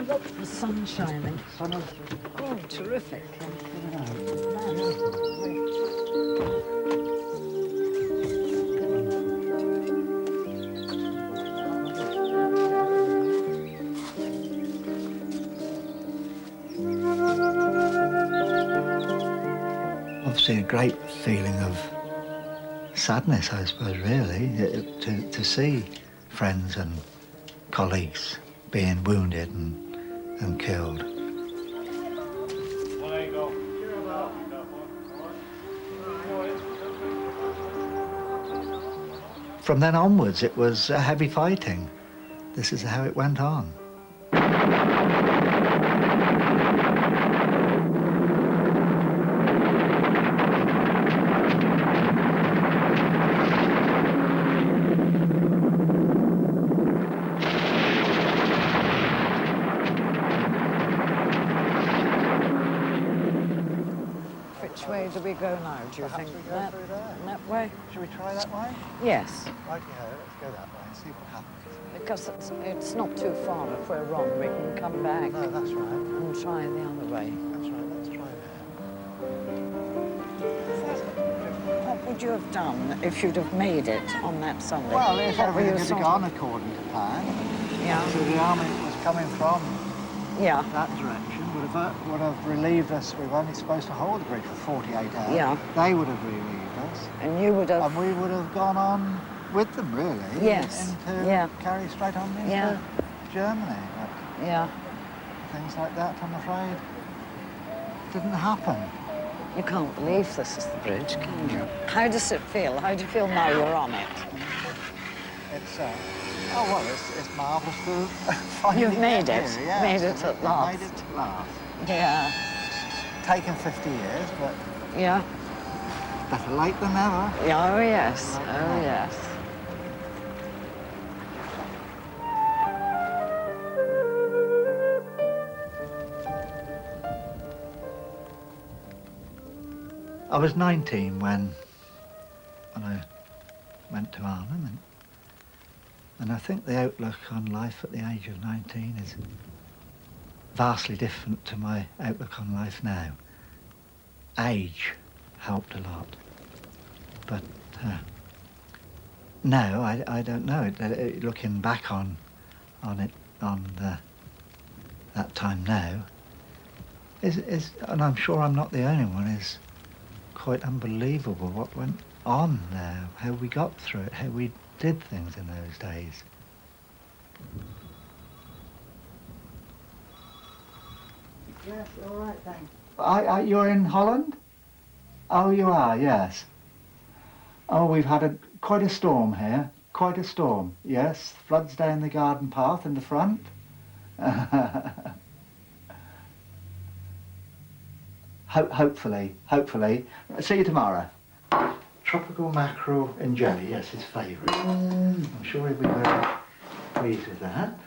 The sun shining. Oh, terrific. Obviously a great feeling of sadness, I suppose, really, to see friends and colleagues being wounded and killed. From then onwards, it was heavy fighting. This is how it went on. Which way do we go now, do you think? We go through there. That way? Should we try that way? Yes. Righty-ho, let's go that way and see what happens. Because it's not too far. If we're wrong, we can come back No, that's right. and try the other way. That's right, let's try there. What would you have done if you'd have made it on that Sunday? Well, if What were you everything had sort gone of- according to plan, Yeah. so the army that was coming from Yeah. that direction would have relieved us. We were only supposed to hold the bridge for 48 hours. Yeah. They would have relieved us. And you would have... And we would have gone on with them, really. Yes. Into Yeah. carry straight on into Yeah. Germany. But Yeah. things like that, I'm afraid, didn't happen. You can't believe this is the bridge, can you? How does it feel? How do you feel now you're on it? It's it's marvellous to finally You've made get it. here, yeah. Made it at last. Made it at last. Yeah. Taken 50 years, but Yeah. better late than never. Yeah, oh yes. Oh yes. I was 19 when I went to Arnhem, and I think the outlook on life at the age of 19 is vastly different to my outlook on life now. Age helped a lot, but no, I don't know. Looking back on that time now is, and I'm sure I'm not the only one, is quite unbelievable what went on there, how we got through it, how we did things in those days. Yes, all right, thanks. You're in Holland? Oh, you are, yes. Oh, we've had quite a storm here, quite a storm, yes. Floods down the garden path in the front. Hopefully. See you tomorrow. Tropical mackerel and jelly, yes, his favourite. I'm sure he'll be very pleased with that.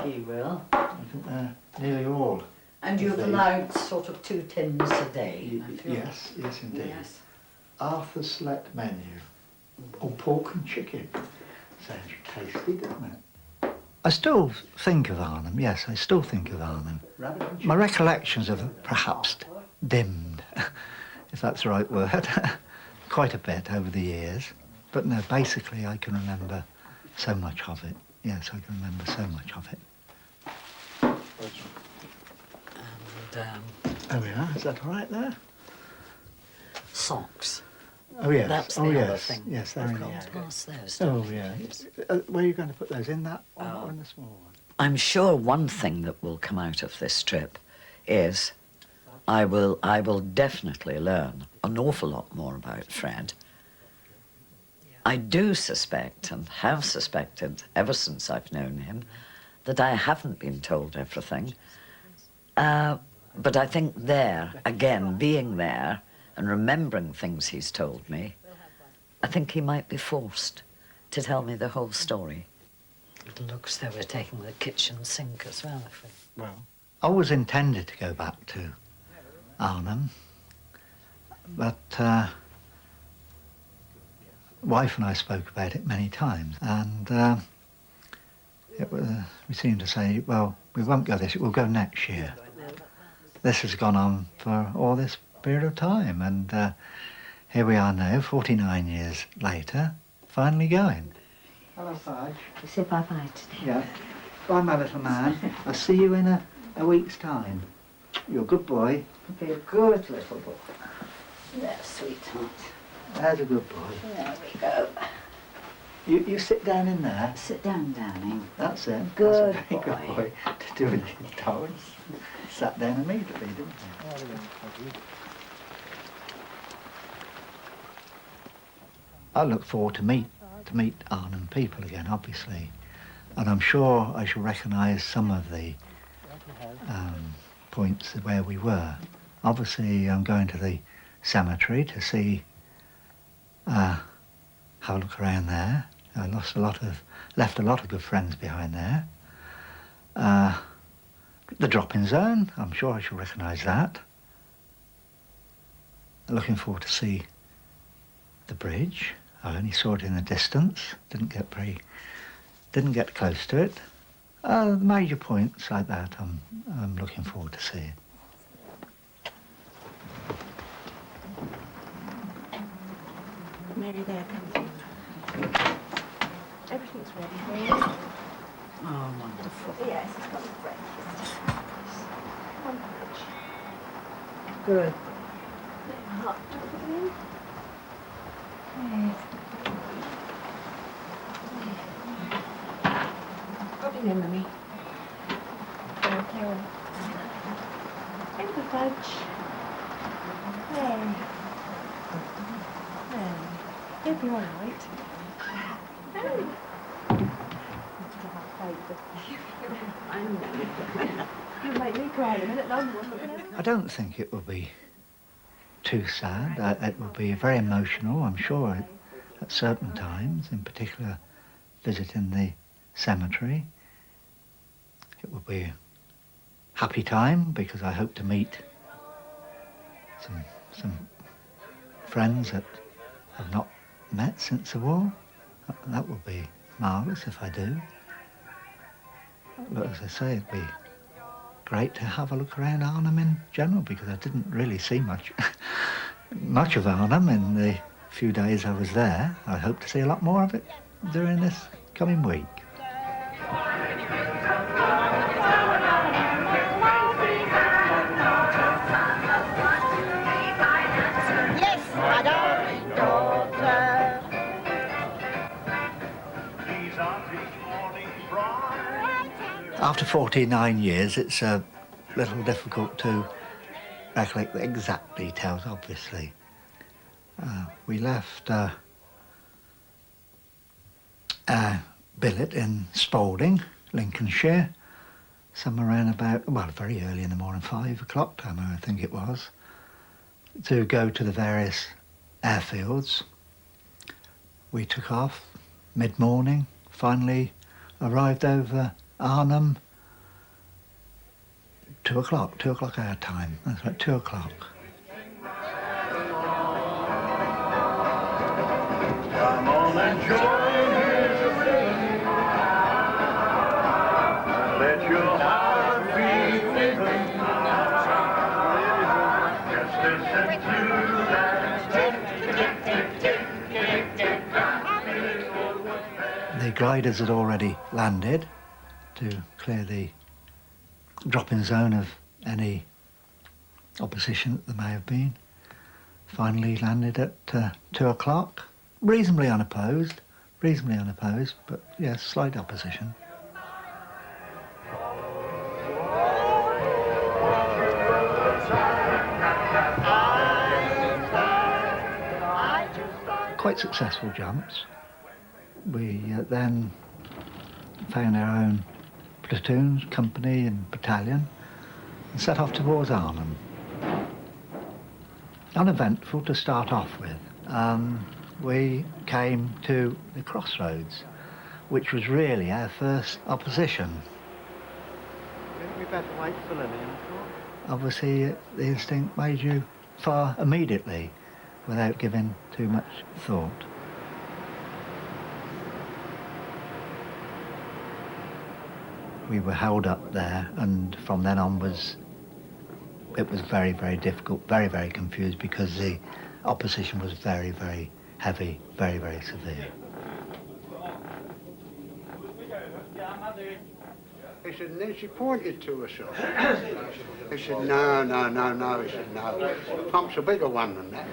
He will. I think they're nearly all. And you've allowed sort of 2 tins a day. Yes, indeed. Yes. Arthur's select menu. Oh, pork and chicken. Sounds tasty, doesn't it? I still think of Arnhem, yes, I still think of Arnhem. My recollections have perhaps dimmed, if that's the right word, quite a bit over the years. But no, basically I can remember so much of it. Yes, I can remember so much of it. And Oh yeah, is that all right there? socks. Oh yes, That's oh the yes, other thing. yes, they're We've in the got attic. to pass those. Oh don't we? yeah. Where are you going to put those? In that one or in the small one? I'm sure one thing that will come out of this trip is I will definitely learn an awful lot more about Fred. I do suspect, and have suspected ever since I've known him, that I haven't been told everything. But I think there, again, being there and remembering things he's told me, I think he might be forced to tell me the whole story. It looks though we're taking the kitchen sink as well, if we... Well, I always intended to go back to Arnhem, but wife and I spoke about it many times, and we seemed to say, well, We won't go this year, we'll go next year. This has gone on for all this period of time, and here we are now, 49 years later, finally going. Hello, Fudge. Say bye-bye today. Yeah. Bye, my little man. I'll see you in a week's time. You're a good boy. Be a good little boy. There, sweetheart. There's a good boy. There we go. You sit down in there. Sit down, darling. That's it. Good That's a very boy. good boy to do with his toes. Sat down immediately, didn't he? I look forward to meet Arnhem people again, obviously, and I'm sure I shall recognise some of the points where we were. Obviously, I'm going to the cemetery to see, have a look around there. I left a lot of good friends behind there. The drop-in zone, I'm sure I shall recognise that. Looking forward to see the bridge. I only saw it in the distance, didn't get close to it. The major points like that I'm looking forward to seeing. Mary, there comes you. Everything's ready for you. Oh, wonderful. Yes, it's got the breakfast. One punch. Good. Hot chocolate. Yes. Pop in, Mummy. Okay. Thank you, Fudge. There. There. You'll be all right. You make me cry in a minute longer. I don't think it will be too sad. It will be very emotional, I'm sure, at certain times, in particular visiting the cemetery. It will be a happy time because I hope to meet some friends that I've not met since the war. That would be marvellous if I do. But as I say, it'd be great to have a look around Arnhem in general because I didn't really see much of Arnhem in the few days I was there. I hope to see a lot more of it during this coming week. Yes, my darling daughter. After 49 years, it's a little difficult to recollect the exact details, obviously. We left billet in Spalding, Lincolnshire, somewhere around about, well, very early in the morning, 5 o'clock time, I think it was, to go to the various airfields. We took off mid-morning, finally arrived over Arnhem, 2 o'clock our time. That's right, 2 o'clock. Come on and join me. Let your heart beat with me. Just listen to that. The gliders had already landed to clear the drop-in zone of any opposition that there may have been. Finally landed at 2 o'clock, reasonably unopposed, but yes, slight opposition. Quite successful jumps. We then found our own platoons, company and battalion and set off towards Arnhem. Uneventful to start off with. We came to the crossroads, which was really our first opposition. We better wait for Lillian. Obviously, the instinct made you fire immediately without giving too much thought. we were held up there, and from then onwards it was very, very difficult, very, very confused, because the opposition was very, very heavy, very, very severe. He said, and then she pointed to herself. He said, no, no, no, no. He said, no, pump's a bigger one than that.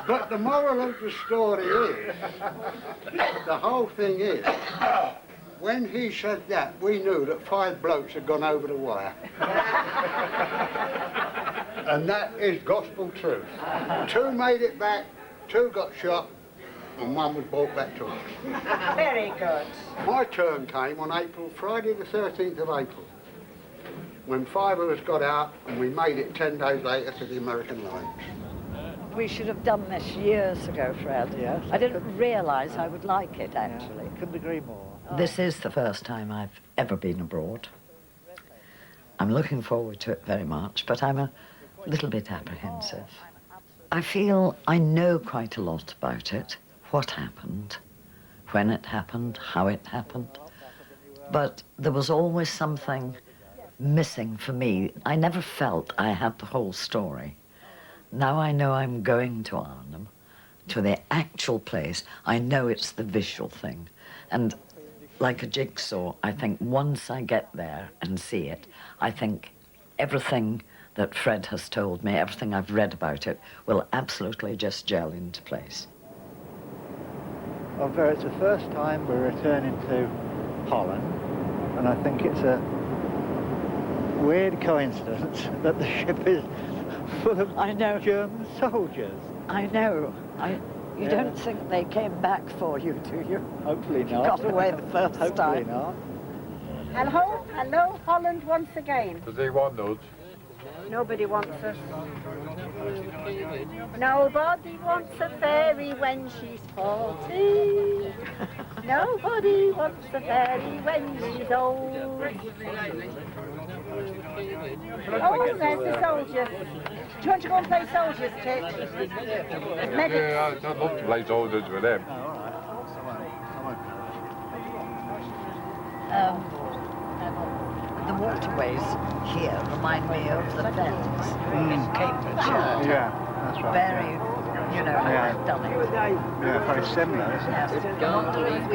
But the moral of the story is, the whole thing is, when he said that, we knew that 5 blokes had gone over the wire. And that is gospel truth. 2 made it back, 2 got shot, and 1 was brought back to us. Very good. My turn came on Friday the 13th of April, when 5 of us got out and we made it 10 days later to the American lines. We should have done this years ago, Fred. Yes. I didn't realise I would like it, actually. Couldn't agree more. This is the first time I've ever been abroad. I'm looking forward to it very much, but I'm a little bit apprehensive. I feel I know quite a lot about it, what happened, when it happened, how it happened, but there was always something missing for me. I never felt I had the whole story. Now I know I'm going to Arnhem, to the actual place. I know it's the visual thing. And like a jigsaw, I think once I get there and see it, I think everything that Fred has told me, everything I've read about it, will absolutely just gel into place. Well, Vera, it's the first time we're returning to Holland, and I think it's a weird coincidence that the ship is full of German soldiers. I know. You don't think they came back for you, do you? Hopefully not. Got away the first Hopefully time. not. Hello, hello, Holland once again. Does they want those? Nobody wants us. Nobody wants a fairy when she's 40. Nobody wants a fairy when she's old. Oh, there's the soldier. Do you want to go and play soldiers, Titch? Medics. Yeah, I'd love to play soldiers with them. The waterways here remind me of the Fens in Cambridgeshire. Yeah, that's right. Very, you know, how they've done it. Yeah, very similar, isn't it? Yes, I wonder if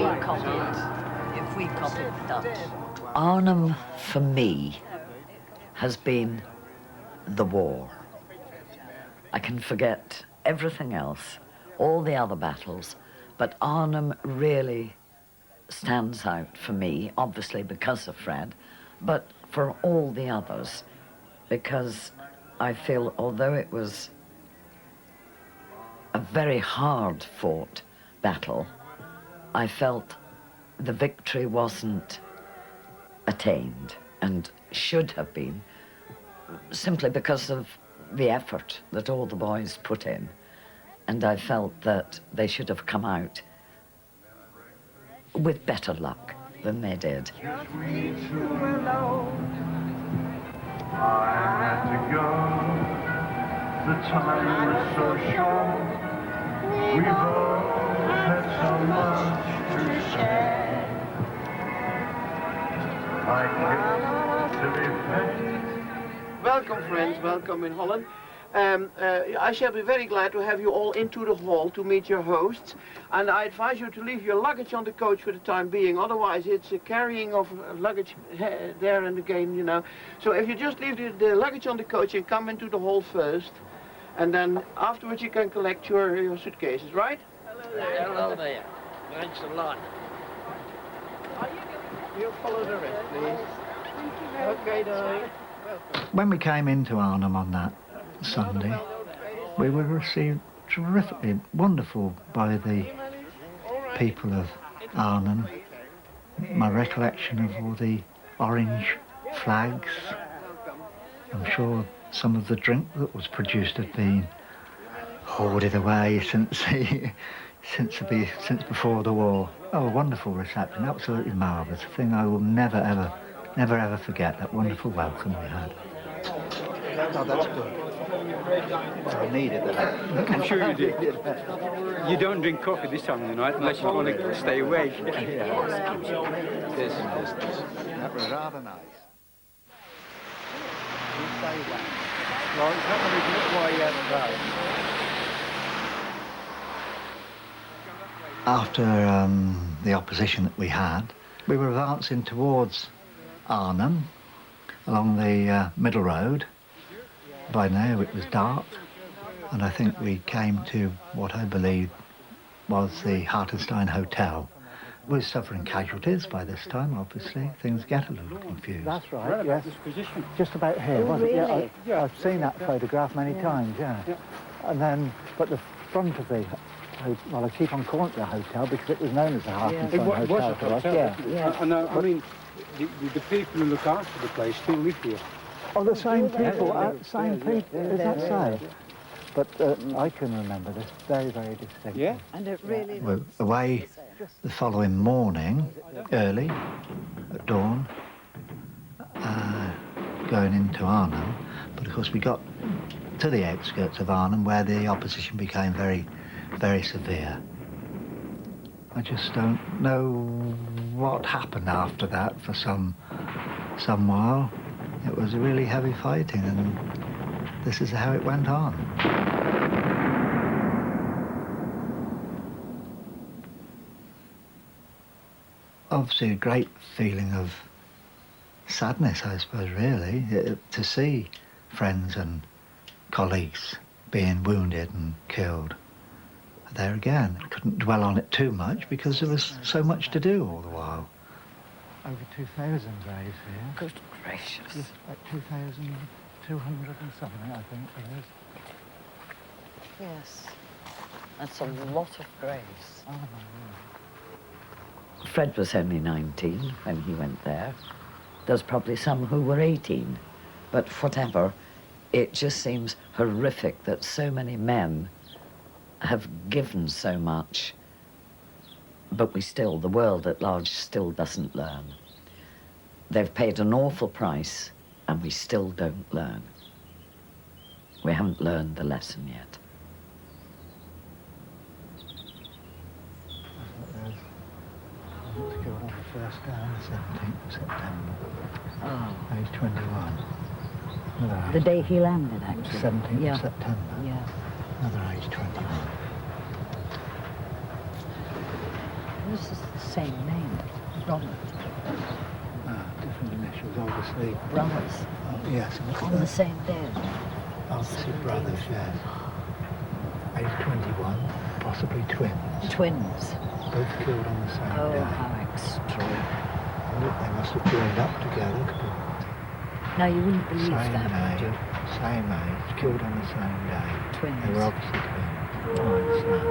we copied the Dutch. Arnhem, for me, has been the war. I can forget everything else, all the other battles, but Arnhem really stands out for me, obviously because of Fred, but for all the others, because I feel although it was a very hard-fought battle, I felt the victory wasn't attained and should have been, simply because of the effort that all the boys put in. And I felt that they should have come out with better luck than they did. I had to go. The time was so short. We both had so much to share. I hate to be Welcome, friends. Welcome in Holland. I shall be very glad to have you all into the hall to meet your hosts. And I advise you to leave your luggage on the coach for the time being. Otherwise, it's a carrying of luggage there and again, you know. So if you just leave the luggage on the coach and come into the hall first, and then afterwards you can collect your suitcases, right? Hello there. Hello there. Thanks a lot. You'll follow the rest, please. Okay, darling. When we came into Arnhem on that Sunday, we were received terrifically wonderful by the people of Arnhem. My recollection of all the orange flags. I'm sure some of the drink that was produced had been hoarded away since before the war. Oh, a wonderful reception, absolutely marvellous. A thing I will never ever forget, that wonderful welcome we had. Oh, that's good. I needed that. I'm sure you did. You don't drink coffee this time of the night unless you want to stay awake. This. That was rather nice. You stay back. Well, it's not going to be why you haven't After the opposition that we had, we were advancing towards Arnhem along the middle road. By now it was dark, and I think we came to what I believe was the Hartenstein Hotel. We were suffering casualties by this time, obviously. Things get a little confused. That's right, yes. Just about here, wasn't it? Yeah, I've seen that photograph many times, yeah. And then, but the front of the, well, I keep on calling it the hotel because it was known as the Hartenstein Hotel. It was a hotel. Yeah. And I mean, the people who look after the place still live here. Oh, the same people, same people, is that so? But I can remember this very, very distinctly. Yeah? And it really... We were away the following morning, early, at dawn, going into Arnhem. But of course we got to the outskirts of Arnhem where the opposition became very, very severe. I just don't know what happened after that for some while. It was really heavy fighting, and this is how it went on. Obviously a great feeling of sadness, I suppose, really, to see friends and colleagues being wounded and killed. There again, I couldn't dwell on it too much because there was so much to do all the while. Over 2,000 graves here. Good gracious. Just like 2,200 and something, I think it is. Yes. That's a lot of graves. Oh, my word. Fred was only 19 when he went there. There's probably some who were 18. But whatever, it just seems horrific that so many men have given so much, but the world at large still doesn't learn. They've paid an awful price, and we still don't learn. We haven't learned the lesson yet. I want to go on the first day on the 17th of September. Oh. Age 21. The day he landed, actually. 17th of September. Yeah. Another age 21. This is the same name, Robert. Different initials, obviously. Brothers. Oh, yes. On the same day. Obviously brothers, yes. Age 21, possibly twins. Twins. Both killed on the same Oh, day. how extreme. They must have joined up together. Now, you wouldn't believe Same that, would you? age, same age, killed on the same day. Twins. They were obviously twins. Oh, it's sad.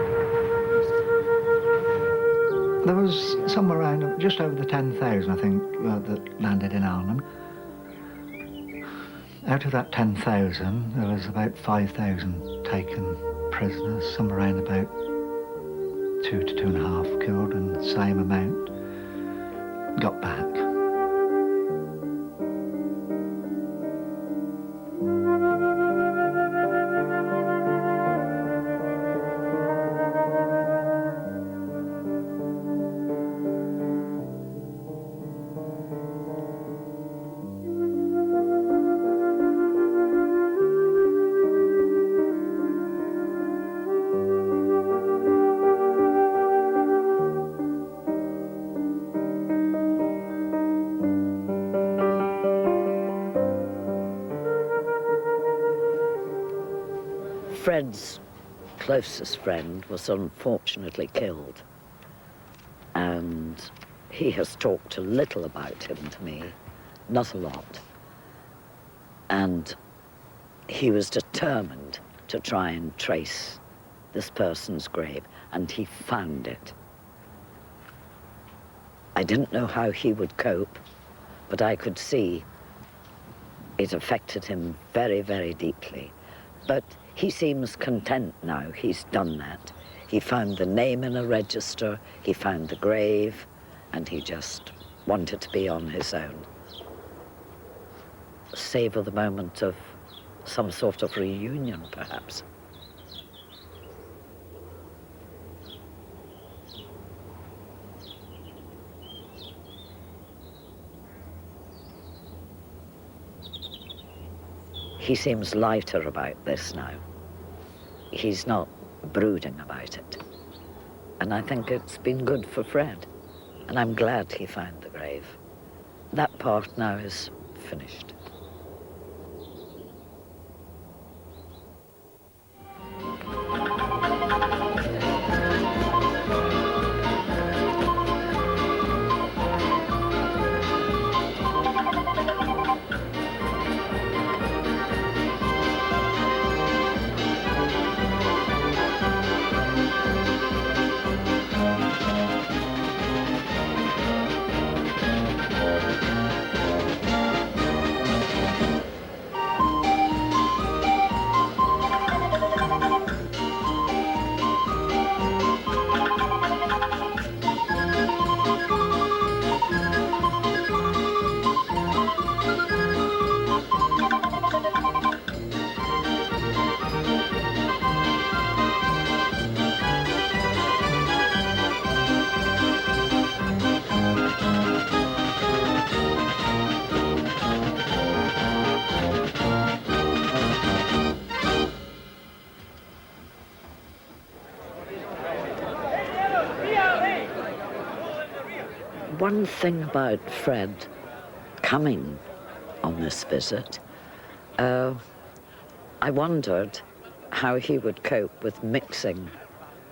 There was somewhere around just over the 10,000, I think, that landed in Arnhem. Out of that 10,000, there was about 5,000 taken prisoners, somewhere around about 2 to 2.5 killed, and the same amount got back. Fred's closest friend was unfortunately killed, and he has talked a little about him to me, not a lot. And he was determined to try and trace this person's grave, and he found it. I didn't know how he would cope, but I could see it affected him very, very deeply. But he seems content now. He's done that. He found the name in a register, he found the grave, and he just wanted to be on his own. Savor the moment of some sort of reunion, perhaps. He seems lighter about this now. He's not brooding about it. And I think it's been good for Fred. And I'm glad he found the grave. That part now is finished. One thing about Fred coming on this visit, I wondered how he would cope with mixing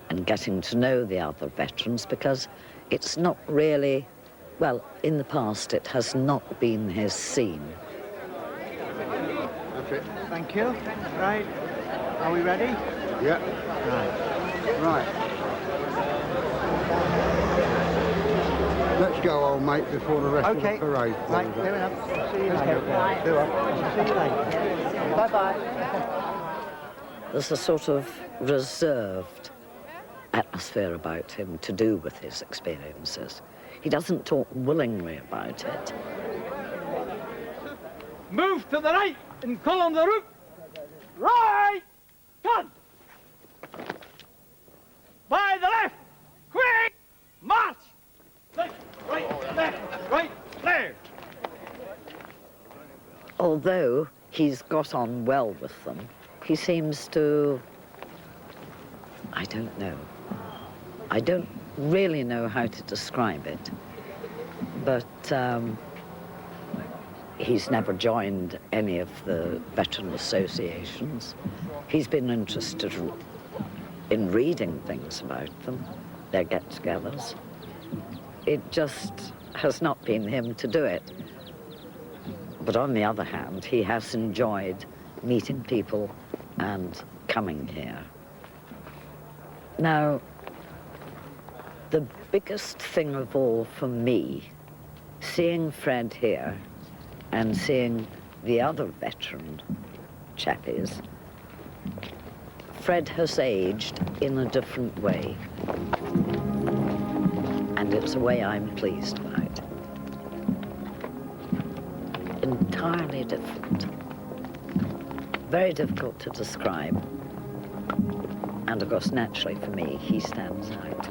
and getting to know the other veterans, because it's not really, well, in the past it has not been his scene. That's it. Thank you. Right. Are we ready? Yeah. Right. Right. Let's go, old mate, before the rest of the parade. Right, fair enough. See you later. See you later. Bye-bye. There's a sort of reserved atmosphere about him to do with his experiences. He doesn't talk willingly about it. Move to the right and column the route. Right, gun. By the left, quick, march. Left, right, left. Although he's got on well with them, he seems to, I don't know. I don't really know how to describe it, but he's never joined any of the veteran associations. He's been interested in reading things about them, their get-togethers. It just has not been him to do it. But on the other hand, he has enjoyed meeting people and coming here. Now, the biggest thing of all for me, seeing Fred here and seeing the other veteran chappies, Fred has aged in a different way. And it's a way I'm pleased about. Entirely different. Very difficult to describe. And of course, naturally for me, he stands out.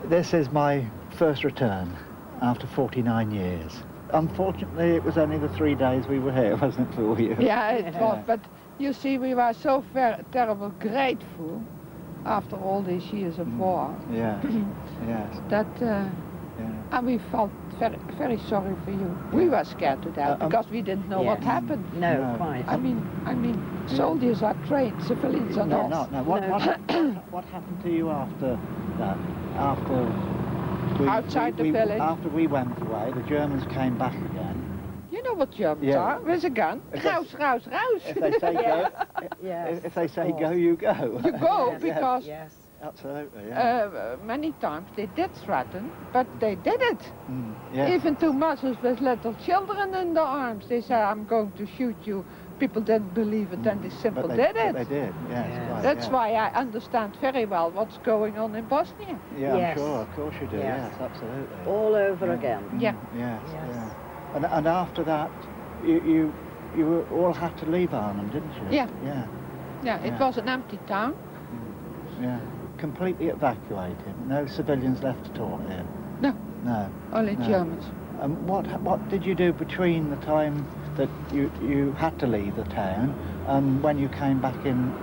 This is my first return after 49 years. Unfortunately, it was only the 3 days we were here, wasn't it, for you? Yeah, it was, but you see, we were so very terrible grateful after all these years of war. Yeah, yes. That, and we felt very, very sorry for you. We were scared to death because we didn't know what happened. No, quite. I mean, soldiers are trained, civilians are not. No. What happened to you after that? Outside the village. After we went away, the Germans came back again. You know what Germans are, with a gun. Raus, raus, raus. If they say go, if they say go, you go. You go, because Yes. Absolutely, yeah. many times they did threaten, but they did it. Yes. Even to mothers with little children in their arms. They said, I'm going to shoot you. People didn't believe it, and they simply did it. They did, yes. Right, That's why I understand very well what's going on in Bosnia. Yeah, Yes. I'm sure, of course you do, yes, absolutely. All over again. Yeah. Yes, yeah. And after that, you all had to leave Arnhem, didn't you? Yeah. Yeah. Yeah, it was an empty town. Yeah. Completely evacuated. No civilians left at all here. No. No. Only Germans. What did you do between the time that you had to leave the town and when you came back in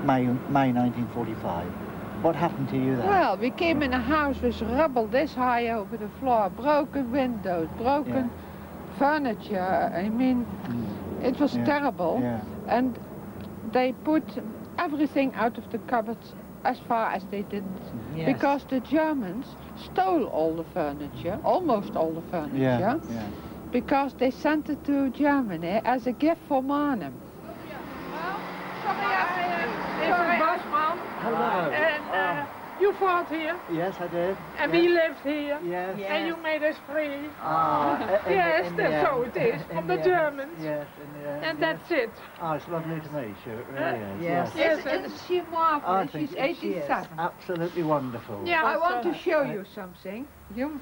May 1945? What happened to you then? Well, we came in a house with rubble this high over the floor, broken windows, broken furniture. I mean, it was terrible. Yeah. And they put everything out of the cupboards as far as they didn't. Yes. Because the Germans stole all the furniture, almost all the furniture, because they sent it to Germany as a gift for Arnhem. Hello. And you fought here. Yes, I did. And we lived here. Yes. And you made us free. Yes, that's so it is. From the Germans. Yes, in the end. And that's it. Oh, it's lovely to meet you. It really is. Yes. Isn't she marvelous? I think She's 87. Absolutely wonderful. Yeah, I want to show you something. You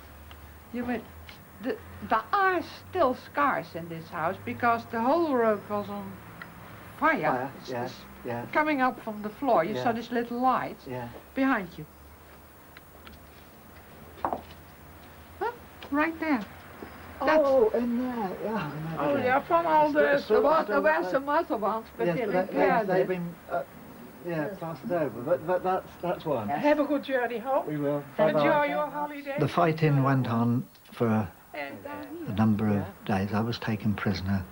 will. There are still scars in this house because the whole roof was on fire. Yes, yes. Coming up from the floor, you saw this little light behind you. Huh? Right there. Oh, in there, yeah. Oh, yeah, from all the... There were some other ones, but they repaired they've it. been, plastered over, but that's one. Have a good journey home. We will. Enjoy your holiday. The fighting went on for a number of days. I was taken prisoner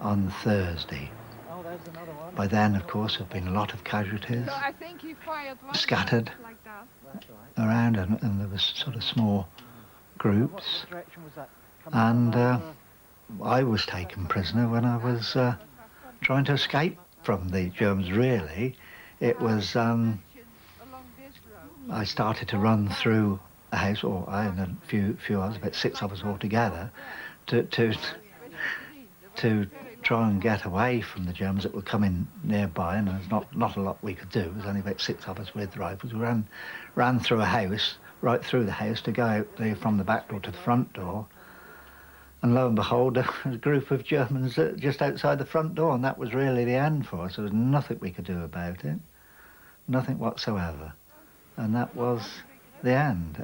on Thursday. Oh, there's another one. By then, of course, there have been a lot of casualties So I think he fired one scattered like that. That's right. around, and there was sort of small groups. What direction was that? And I was taken prisoner when I was trying to escape from the Germans, really. It was, I started to run through a house, or I and a few others, about 6 of us altogether, to try and get away from the Germans that were coming nearby, and there's not a lot we could do. There was only about 6 of us with rifles. We ran through a house, right through the house, to go out there from the back door to the front door. And lo and behold, there was a group of Germans just outside the front door, and that was really the end for us. There was nothing we could do about it, nothing whatsoever. And that was the end.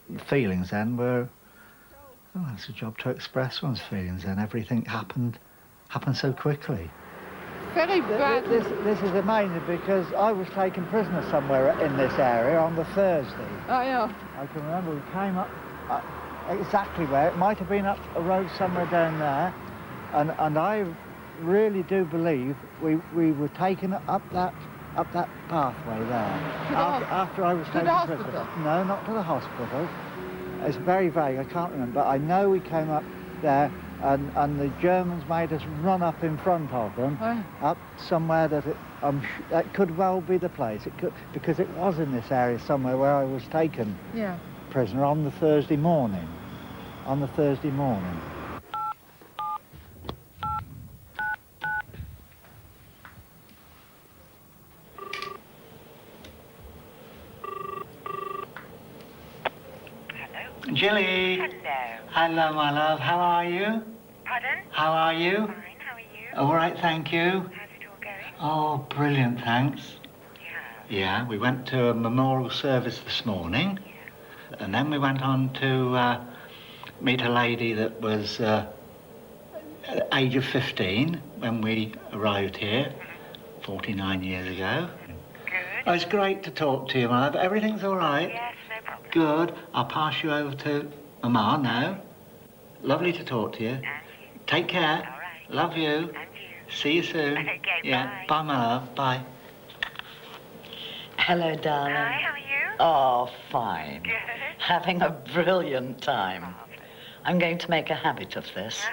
The feelings then were, it's a job to express one's feelings, and everything happened so quickly. Very bad. This is amazing because I was taken prisoner somewhere in this area on the Thursday. Oh, yeah. I can remember we came up exactly where. It might have been up a road somewhere down there, and I really do believe we were taken up that pathway there. After I was taken prisoner. Hospital? No, not to the hospital. It's very vague. I can't remember. But I know we came up there, and the Germans made us run up in front of them, up somewhere that that could well be the place. It could, because it was in this area somewhere where I was taken prisoner on the Thursday morning. Jilly. Hello. Hello, my love. How are you? Pardon? How are you? Fine, how are you? All right, thank you. How's it all going? Oh, brilliant, thanks. Yeah. Yeah, we went to a memorial service this morning. And then we went on to meet a lady that was at the age of 15 when we arrived here 49 years ago. Good. Oh, it's great to talk to you, my love. Everything's all right? Yes, no problem. Good. I'll pass you over to Mama now. Lovely to talk to you. And you. Take care. All right. Love you. And you. See you soon. Okay, yeah. bye. Bye, my love. Bye. Hello, darling. Hi, how are you? Oh, fine. Good. Having a brilliant time. I'm going to make a habit of this.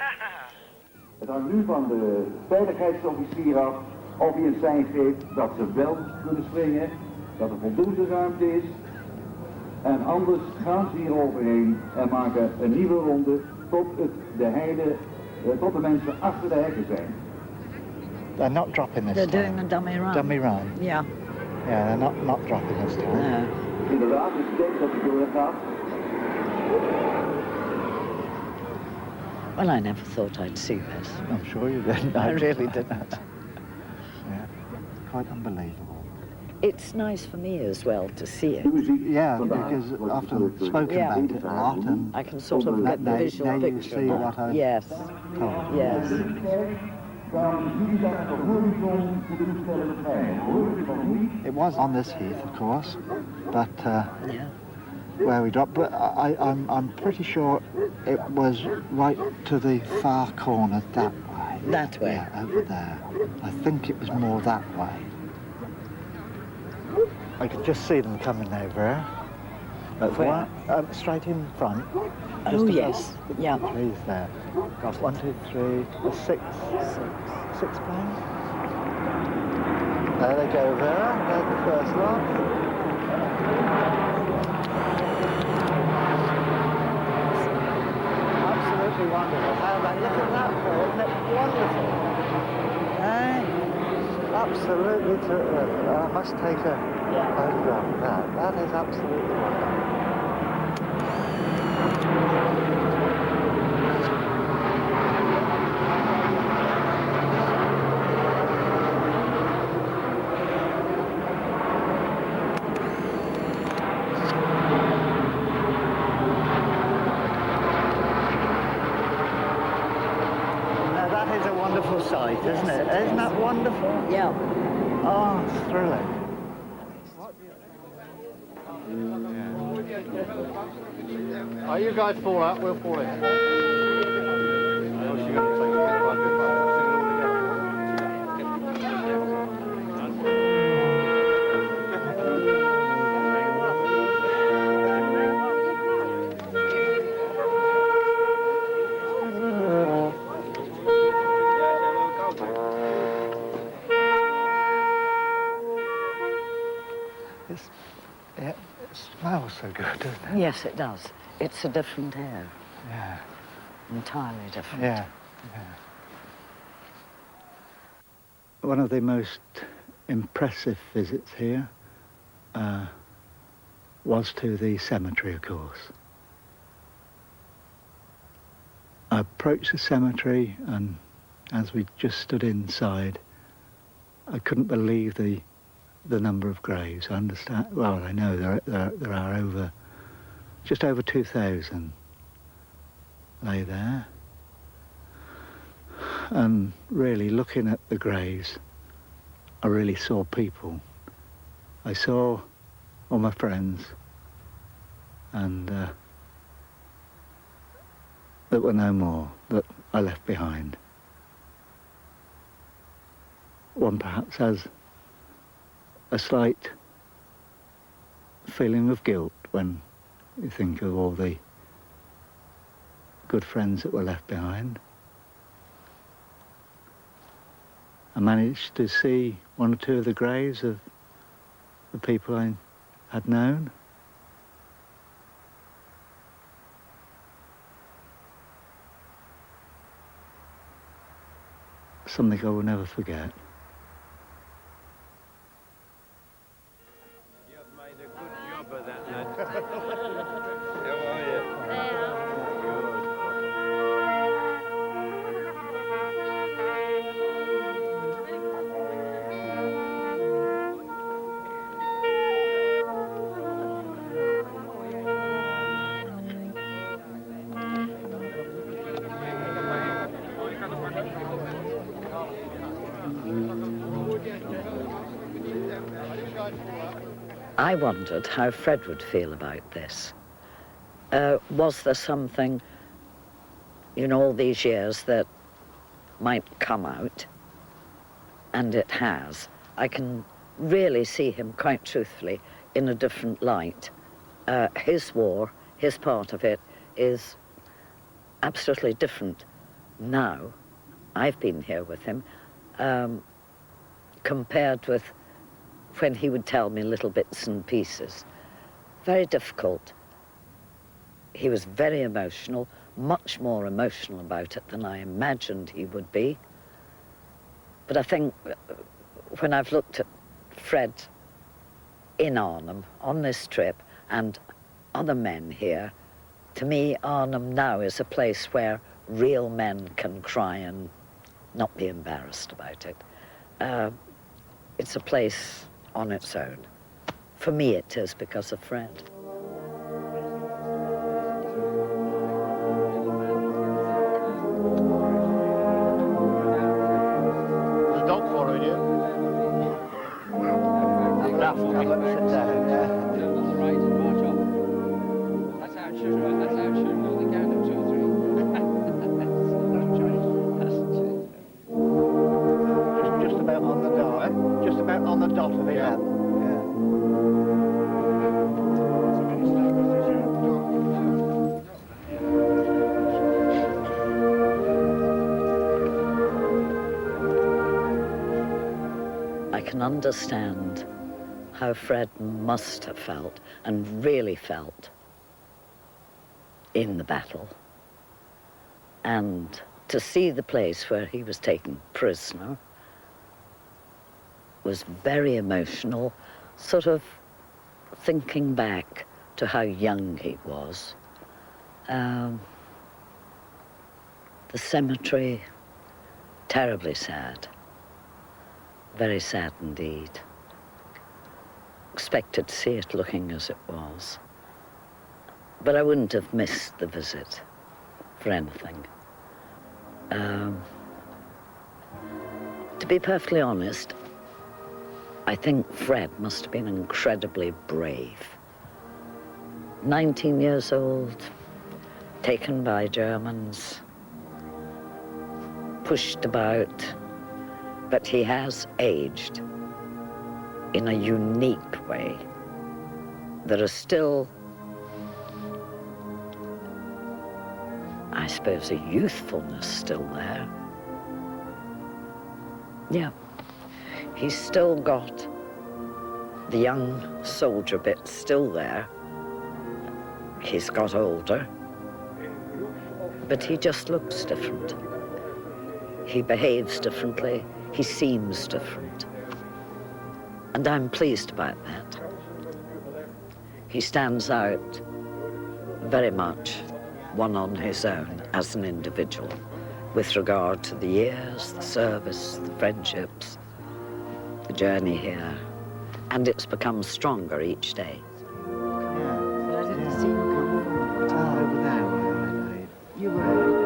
Het hangt nu van de veiligheidsofficier af of hij een sein geeft dat ze wel kunnen springen, dat er voldoende ruimte is. En anders gaan ze hier overheen en maken een nieuwe ronde tot tot de mensen achter de hekken zijn. They're not dropping this They're time. doing a dummy run. Dummy run. Yeah. Yeah, they're not dropping this time. No. Inderdaad, dus ik denk dat het doorgaat. Well, I never thought I'd see this. I'm sure you didn't. I really didn't. Yeah, quite unbelievable. It's nice for me as well to see it. Yeah, because I've often spoken Yeah. about it a lot, and I can sort of get the now visual you picture. see what I Yes. told. Yes. It was on this heath, of course, but Yeah. where we dropped. But I'm pretty sure it was right to the far corner that way. That way. Yeah, over there. I think it was more that way. I could just see them coming over here. But Where? straight in front. Oh, just above yes. the Yeah. trees there. Got 1, 2, 3, 6 planes. There they go there. There's the first lot. Absolutely wonderful. How about, look at that, Phil. Isn't it wonderful? Hey? Absolutely terrific. I must take a photograph of that. That is absolutely wonderful. Now that is a wonderful sight, isn't it? Isn't that wonderful? Yeah. Oh, it's thrilling. Oh, you guys fall out, we'll fall in. It smells so good, doesn't it? Yes, it does. It's a different air. Yeah. Entirely different. Yeah. One of the most impressive visits here was to the cemetery, of course. I approached the cemetery, and as we just stood inside, I couldn't believe the number of graves. I understand. Well, I know there are just over 2,000 lay there. And really, looking at the graves, I really saw people. I saw all my friends, and that were no more, that I left behind. One perhaps has a slight feeling of guilt when you think of all the good friends that were left behind. I managed to see one or two of the graves of the people I had known. Something I will never forget. You've made a good job of that, lad. How are you? I wondered how Fred would feel about this. Was there something in all these years that might come out? And it has. I can really see him, quite truthfully, in a different light. His war, his part of it, is absolutely different now. I've been here with him, compared with when he would tell me little bits and pieces. Very difficult. He was very emotional, much more emotional about it than I imagined he would be. But I think when I've looked at Fred in Arnhem on this trip and other men here, to me Arnhem now is a place where real men can cry and not be embarrassed about it. It's a place on its own. For me it is because of Fred. There's a dog following you. That's sit down, yeah. On the right and march off. That's how it should run. That's how it should run. The count of 2 or 3. Just about on the dot. Just about on the dot of it. Yeah. I can understand how Fred must have felt, and really felt, in the battle. And to see the place where he was taken prisoner was very emotional, sort of thinking back to how young he was. The cemetery, terribly sad. Very sad indeed. Expected to see it looking as it was. But I wouldn't have missed the visit for anything. To be perfectly honest, I think Fred must have been incredibly brave. 19 years old, taken by Germans, pushed about, but he has aged in a unique way. There are still, I suppose, a youthfulness still there. Yeah, he's still got the young soldier bit still there. He's got older, but he just looks different. He behaves differently. He seems different. And I'm pleased about that. He stands out very much one on his own as an individual with regard to the years, the service, the friendships, the journey here. And it's become stronger each day. I didn't see you come. Over there. You were.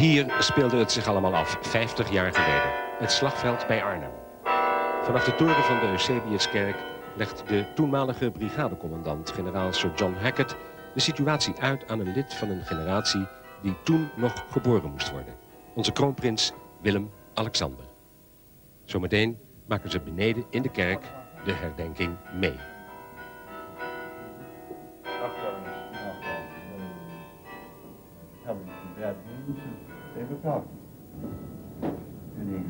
Hier speelde het zich allemaal af, 50 jaar geleden. Het slagveld bij Arnhem. Vanaf de toren van de Eusebiuskerk legt de toenmalige brigadecommandant, generaal Sir John Hackett, de situatie uit aan een lid van een generatie die toen nog geboren moest worden. Onze kroonprins Willem-Alexander. Zometeen maken ze beneden in de kerk de herdenking mee. Even praten. En ik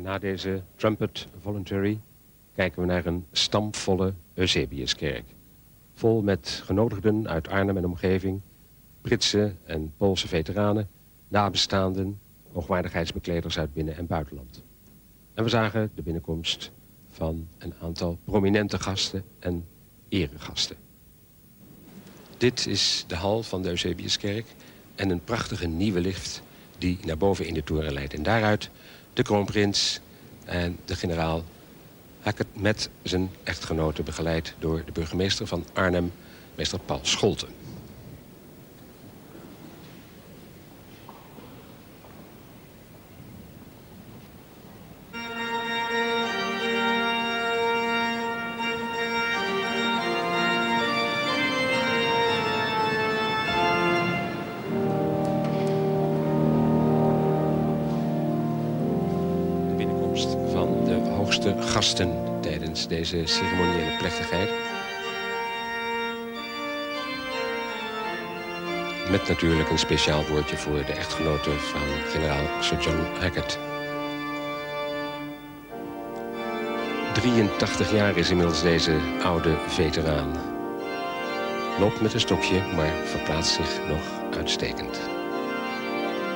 Na deze trumpet voluntary kijken we naar een stampvolle Eusebiuskerk. Vol met genodigden uit Arnhem en omgeving, Britse en Poolse veteranen, nabestaanden, hoogwaardigheidsbekleders uit binnen- en buitenland. En we zagen de binnenkomst van een aantal prominente gasten en eregasten. Dit is de hal van de Eusebiuskerk en een prachtige nieuwe lift die naar boven in de toren leidt. En daaruit de kroonprins en de generaal Hackett met zijn echtgenote, begeleid door de burgemeester van Arnhem, meester Paul Scholten. Gasten tijdens deze ceremoniële plechtigheid. Met natuurlijk een speciaal woordje voor de echtgenote van generaal Sir John Hackett. 83 jaar is inmiddels deze oude veteraan. Loopt met een stokje, maar verplaatst zich nog uitstekend.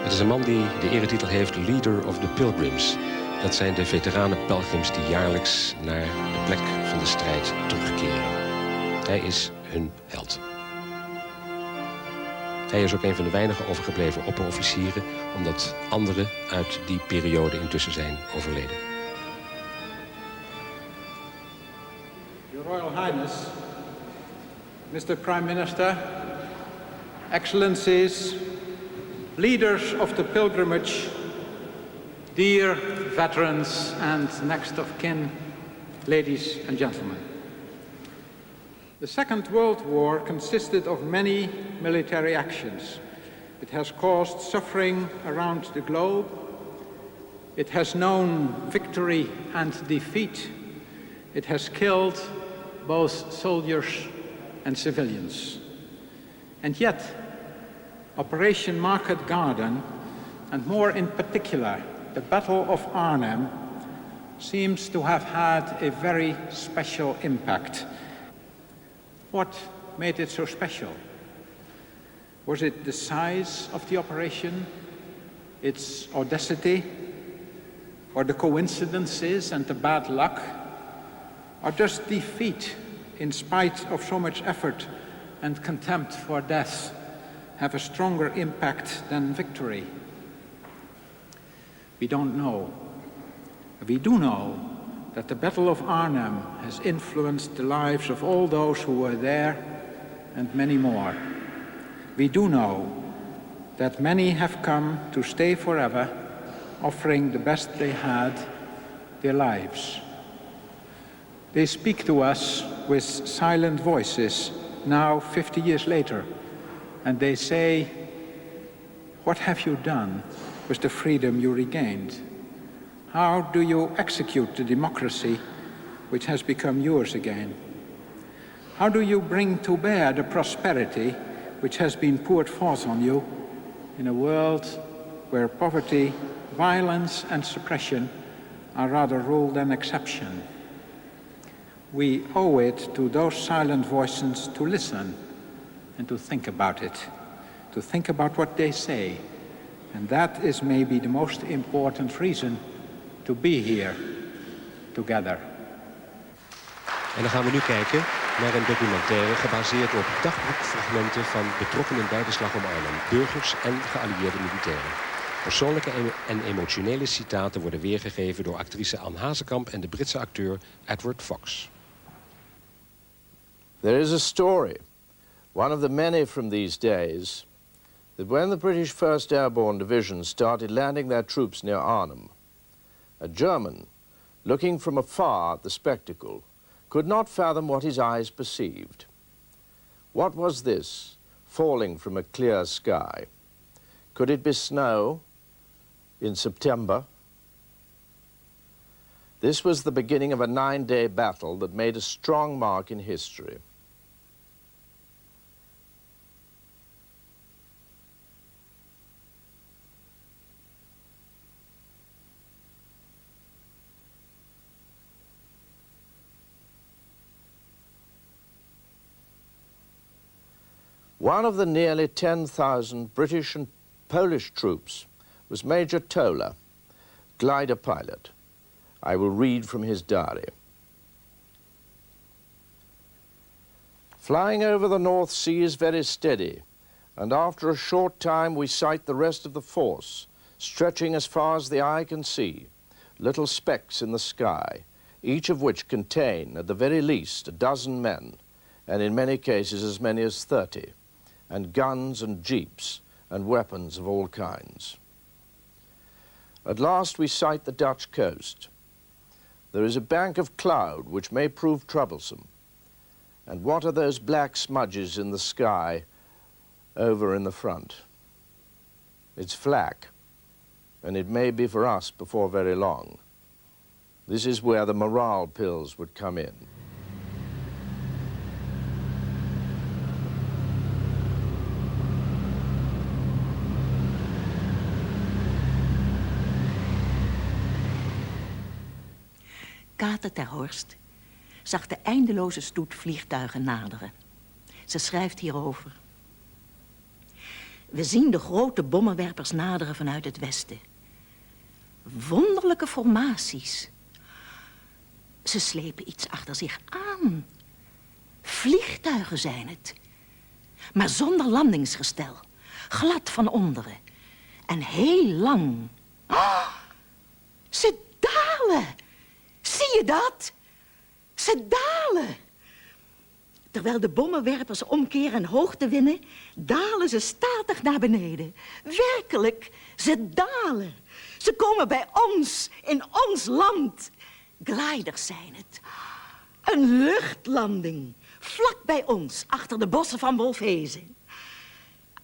Het is een man die de eretitel heeft Leader of the Pilgrims. Dat zijn de veteranen-pelgrims die jaarlijks naar de plek van de strijd terugkeren. Hij is hun held. Hij is ook een van de weinige overgebleven opperofficieren, omdat anderen uit die periode intussen zijn overleden. Your Royal Highness, Mr. Prime Minister, Excellencies, leaders of the pilgrimage, dear veterans and next of kin, ladies and gentlemen. The Second World War consisted of many military actions. It has caused suffering around the globe. It has known victory and defeat. It has killed both soldiers and civilians. And yet, Operation Market Garden, and more in particular, the Battle of Arnhem, seems to have had a very special impact. What made it so special? Was it the size of the operation, its audacity, or the coincidences and the bad luck, or just defeat in spite of so much effort and contempt for death have a stronger impact than victory? We don't know. We do know that the Battle of Arnhem has influenced the lives of all those who were there and many more. We do know that many have come to stay forever, offering the best they had, their lives. They speak to us with silent voices now 50 years later, and they say, "What have you done with the freedom you regained? How do you execute the democracy which has become yours again? How do you bring to bear the prosperity which has been poured forth on you in a world where poverty, violence and suppression are rather rule than exception. We owe it to those silent voices to listen and to think about it, to think about what they say. And that is maybe the most important reason to be here together. En dan gaan we nu kijken naar een documentaire gebaseerd op dagboekfragmenten van betrokkenen bij de Slag om Arnhem, burgers en geallieerde militairen. Persoonlijke en emotionele citaten worden weergegeven door actrice Anne Hazekamp en de Britse acteur Edward Fox. There is a story, one of the many from these days, that when the British 1st Airborne Division started landing their troops near Arnhem, a German, looking from afar at the spectacle, could not fathom what his eyes perceived. What was this, falling from a clear sky? Could it be snow in September? This was the beginning of a 9-day battle that made a strong mark in history. One of the nearly 10,000 British and Polish troops was Major Tola, glider pilot. I will read from his diary. Flying over the North Sea is very steady, and after a short time we sight the rest of the force, stretching as far as the eye can see, little specks in the sky, each of which contain, at the very least, a dozen men, and in many cases as many as 30. And guns and jeeps and weapons of all kinds. At last we sight the Dutch coast. There is a bank of cloud which may prove troublesome. And what are those black smudges in the sky over in the front? It's flak, and it may be for us before very long. This is where the morale pills would come in. Kate ter Horst zag de eindeloze stoet vliegtuigen naderen. Ze schrijft hierover. We zien de grote bommenwerpers naderen vanuit het westen. Wonderlijke formaties. Ze slepen iets achter zich aan. Vliegtuigen zijn het. Maar zonder landingsgestel. Glad van onderen. En heel lang. Oh, ze dalen! Zie je dat? Ze dalen. Terwijl de bommenwerpers omkeren en hoogte winnen, dalen ze statig naar beneden. Werkelijk, ze dalen. Ze komen bij ons, in ons land. Gliders zijn het. Een luchtlanding, vlak bij ons, achter de bossen van Wolfhezen.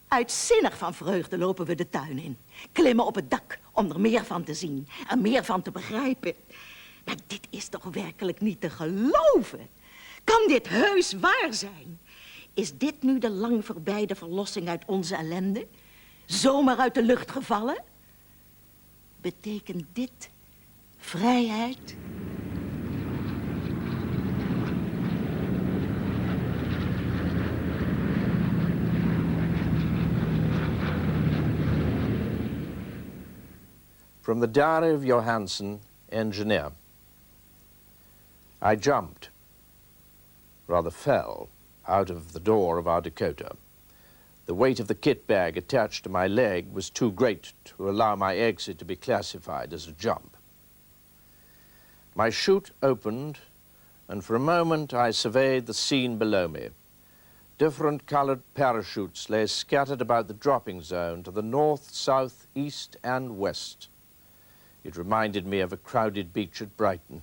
Uitzinnig van vreugde lopen we de tuin in. Klimmen op het dak om er meer van te zien en meer van te begrijpen. Maar dit is toch werkelijk niet te geloven? Kan dit heus waar zijn? Is dit nu de lang voorbijde verlossing uit onze ellende? Zomaar uit de lucht gevallen? Betekent dit vrijheid? From the diary of Johansen, engineer. I jumped, rather fell, out of the door of our Dakota. The weight of the kit bag attached to my leg was too great to allow my exit to be classified as a jump. My chute opened, and for a moment I surveyed the scene below me. Different colored parachutes lay scattered about the dropping zone to the north, south, east, and west. It reminded me of a crowded beach at Brighton.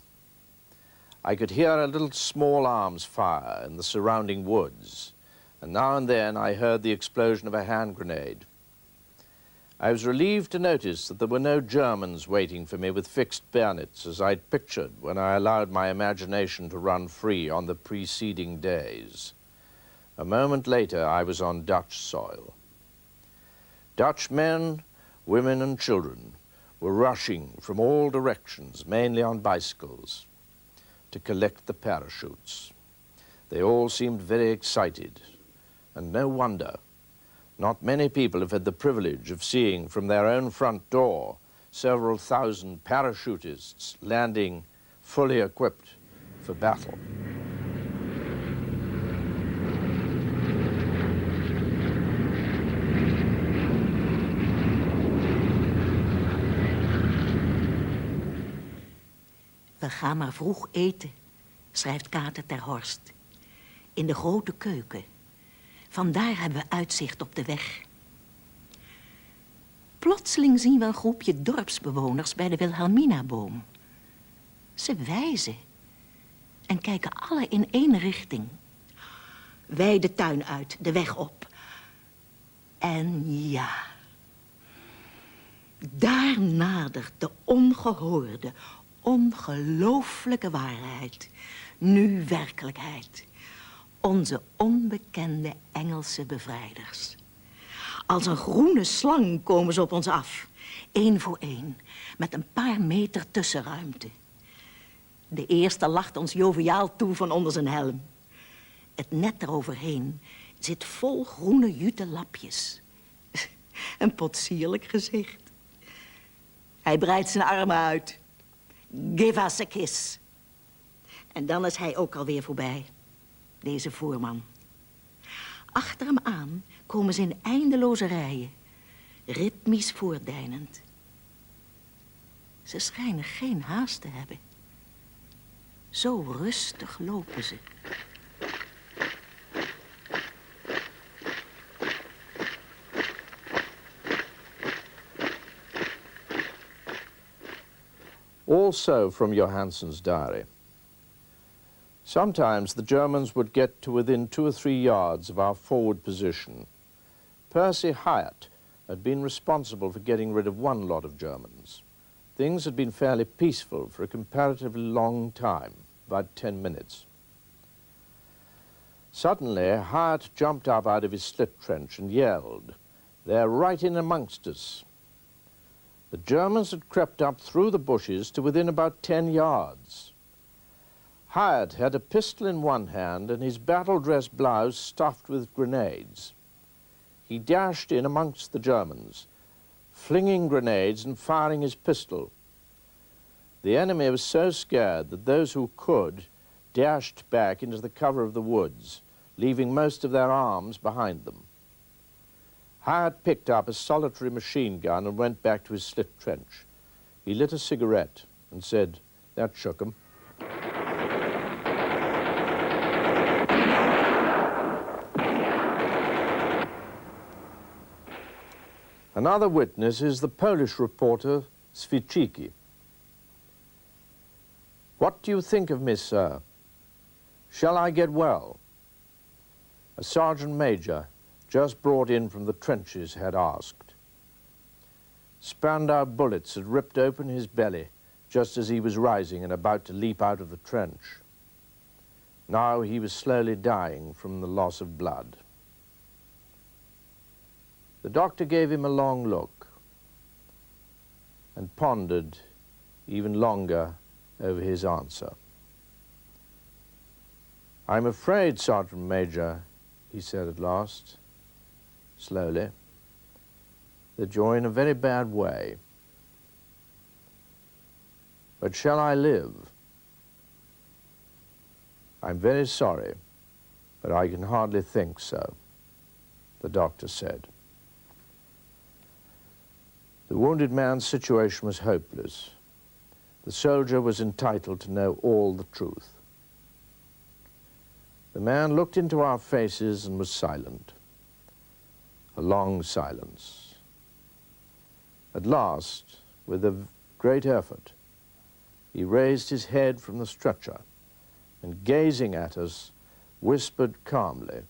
I could hear a little small arms fire in the surrounding woods, and now and then I heard the explosion of a hand grenade. I was relieved to notice that there were no Germans waiting for me with fixed bayonets as I'd pictured when I allowed my imagination to run free on the preceding days. A moment later, I was on Dutch soil. Dutch men, women and children were rushing from all directions, mainly on bicycles, to collect the parachutes. They all seemed very excited, and no wonder. Not many people have had the privilege of seeing from their own front door several thousand parachutists landing fully equipped for battle. We gaan maar vroeg eten, schrijft Kater ter Horst. In de grote keuken. Vandaar hebben we uitzicht op de weg. Plotseling zien we een groepje dorpsbewoners bij de Wilhelminaboom. Ze wijzen en kijken alle in één richting. Wij de tuin uit, de weg op. En ja, daar nadert de ongehoorde, ongelooflijke waarheid. Nu werkelijkheid. Onze onbekende Engelse bevrijders. Als een groene slang komen ze op ons af. 1 voor 1, met een paar meter tussenruimte. De eerste lacht ons joviaal toe van onder zijn helm. Het net eroverheen zit vol groene jute lapjes. Een potsierlijk gezicht. Hij breidt zijn armen uit. Give us a kiss. En dan is hij ook alweer voorbij. Deze voerman. Achter hem aan komen ze in eindeloze rijen, ritmisch voordeinend. Ze schijnen geen haast te hebben. Zo rustig lopen ze. Also from Johansen's diary. Sometimes the Germans would get to within 2 or 3 yards of our forward position. Percy Hyatt had been responsible for getting rid of 1 lot of Germans. Things had been fairly peaceful for a comparatively long time, about 10 minutes. Suddenly, Hyatt jumped up out of his slit trench and yelled, "They're right in amongst us." The Germans had crept up through the bushes to within about 10 yards. Hyatt had a pistol in one hand and his battle-dress blouse stuffed with grenades. He dashed in amongst the Germans, flinging grenades and firing his pistol. The enemy was so scared that those who could dashed back into the cover of the woods, leaving most of their arms behind them. Hyatt picked up a solitary machine gun and went back to his slit trench. He lit a cigarette and said, "That shook 'em." Another witness is the Polish reporter Svichiki. "What do you think of me, sir? Shall I get well?" A sergeant major, just brought in from the trenches, had asked. Spandau bullets had ripped open his belly just as he was rising and about to leap out of the trench. Now he was slowly dying from the loss of blood. The doctor gave him a long look and pondered even longer over his answer. "I'm afraid, Sergeant Major," he said at last, slowly, "that you're in a very bad way. But shall I live? I'm very sorry, but I can hardly think so," the doctor said. The wounded man's situation was hopeless. The soldier was entitled to know all the truth. The man looked into our faces and was silent. A long silence. At last, with a great effort, he raised his head from the stretcher and, gazing at us, whispered calmly,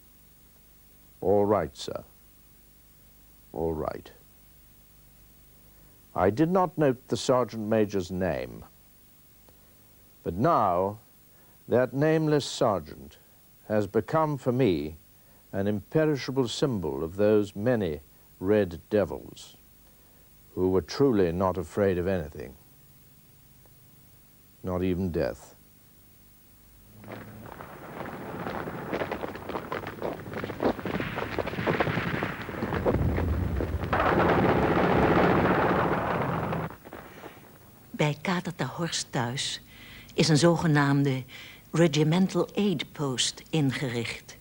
"All right, sir. All right." I did not note the sergeant major's name, but now that nameless sergeant has become for me an imperishable symbol of those many red devils who were truly not afraid of anything, not even death. Bij Katata Horst thuis is een zogenaamde Regimental Aid Post ingericht.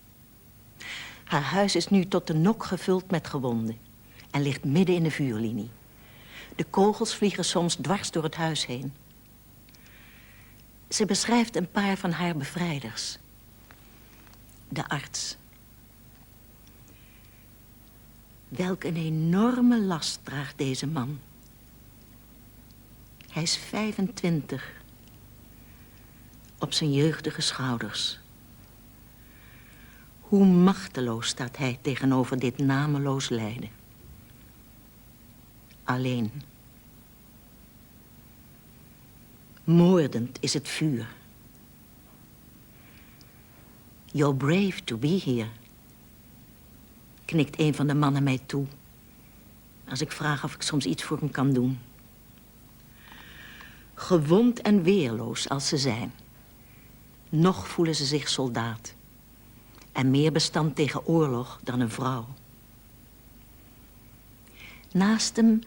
Haar huis is nu tot de nok gevuld met gewonden en ligt midden in de vuurlinie. De kogels vliegen soms dwars door het huis heen. Ze beschrijft een paar van haar bevrijders. De arts. Welk een enorme last draagt deze man. Hij is 25. Op zijn jeugdige schouders. Hoe machteloos staat hij tegenover dit nameloos lijden. Alleen. Moordend is het vuur. You're brave to be here, knikt een van de mannen mij toe, als ik vraag of ik soms iets voor hem kan doen. Gewond en weerloos als ze zijn, nog voelen ze zich soldaat en meer bestand tegen oorlog dan een vrouw. Naast hem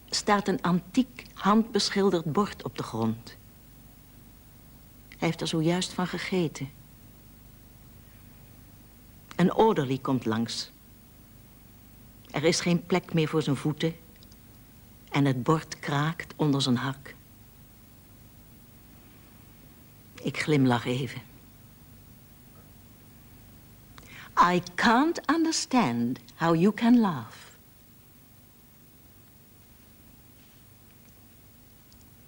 staat een antiek handbeschilderd bord op de grond. Hij heeft er zojuist van gegeten. Een orderly komt langs. Er is geen plek meer voor zijn voeten en het bord kraakt onder zijn hak. Ik glimlach even. I can't understand how you can laugh.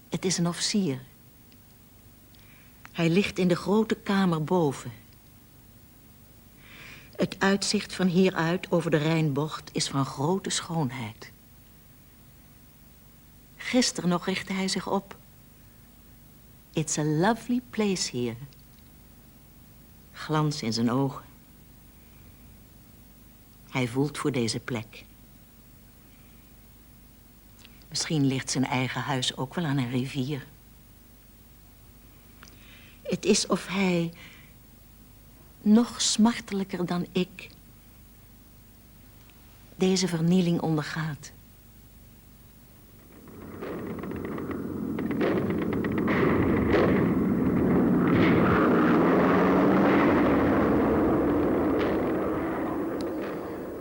Het is een officier. Hij ligt in de grote kamer boven. Het uitzicht van hieruit over de Rijnbocht is van grote schoonheid. Gisteren nog richtte hij zich op. It's a lovely place here. Glans in zijn ogen. Hij voelt voor deze plek. Misschien ligt zijn eigen huis ook wel aan een rivier. Het is of hij, nog smartelijker dan ik, deze vernieling ondergaat.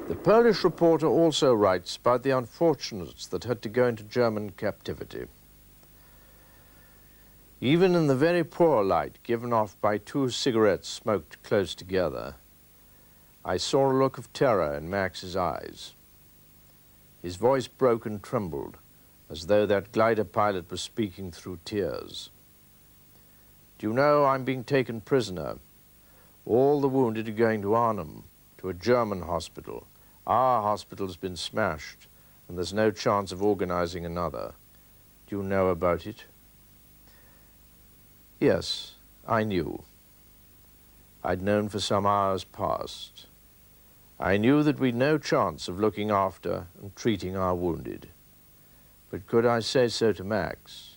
The Polish reporter also writes about the unfortunates that had to go into German captivity. Even in the very poor light given off by 2 cigarettes smoked close together, I saw a look of terror in Max's eyes. His voice broke and trembled, as though that glider pilot was speaking through tears. Do you know, I'm being taken prisoner. All the wounded are going to Arnhem, to a German hospital. Our hospital's been smashed, and there's no chance of organizing another. Do you know about it? Yes, I knew. I'd known for some hours past. I knew that we'd no chance of looking after and treating our wounded. But could I say so to Max?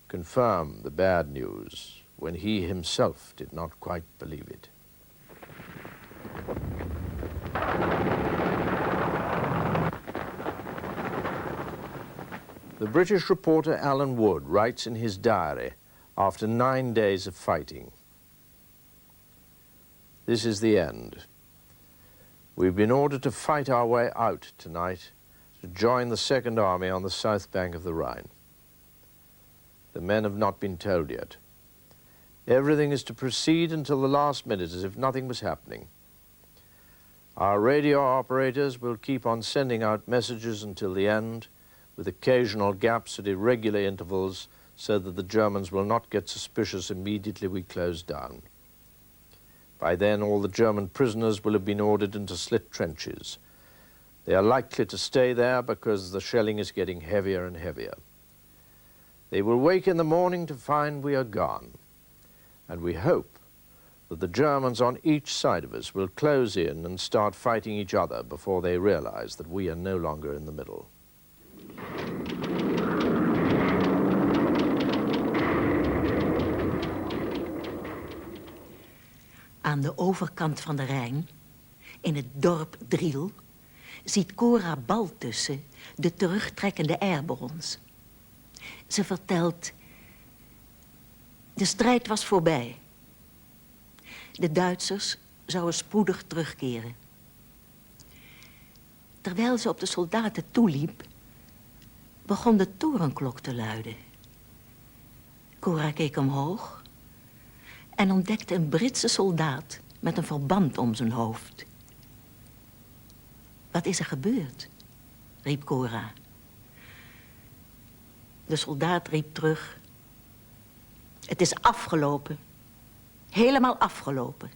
Confirm the bad news when he himself did not quite believe it? The British reporter Alan Wood writes in his diary after 9 days of fighting. This is the end. We've been ordered to fight our way out tonight to join the Second Army on the south bank of the Rhine. The men have not been told yet. Everything is to proceed until the last minute as if nothing was happening. Our radio operators will keep on sending out messages until the end, with occasional gaps at irregular intervals so that the Germans will not get suspicious immediately we close down. By then, all the German prisoners will have been ordered into slit trenches. They are likely to stay there because the shelling is getting heavier and heavier. They will wake in the morning to find we are gone, and we hope that the Germans on each side of us will close in and start fighting each other before they realize that we are no longer in the middle. Aan de overkant van de Rijn, in het dorp Driel, ziet Cora Baltussen de terugtrekkende airborns. Ze vertelt: de strijd was voorbij. De Duitsers zouden spoedig terugkeren. Terwijl ze op de soldaten toeliep, begon de torenklok te luiden. Cora keek omhoog en ontdekte een Britse soldaat met een verband om zijn hoofd. Wat is er gebeurd? Riep Cora. De soldaat riep terug: het is afgelopen. Helemaal afgelopen.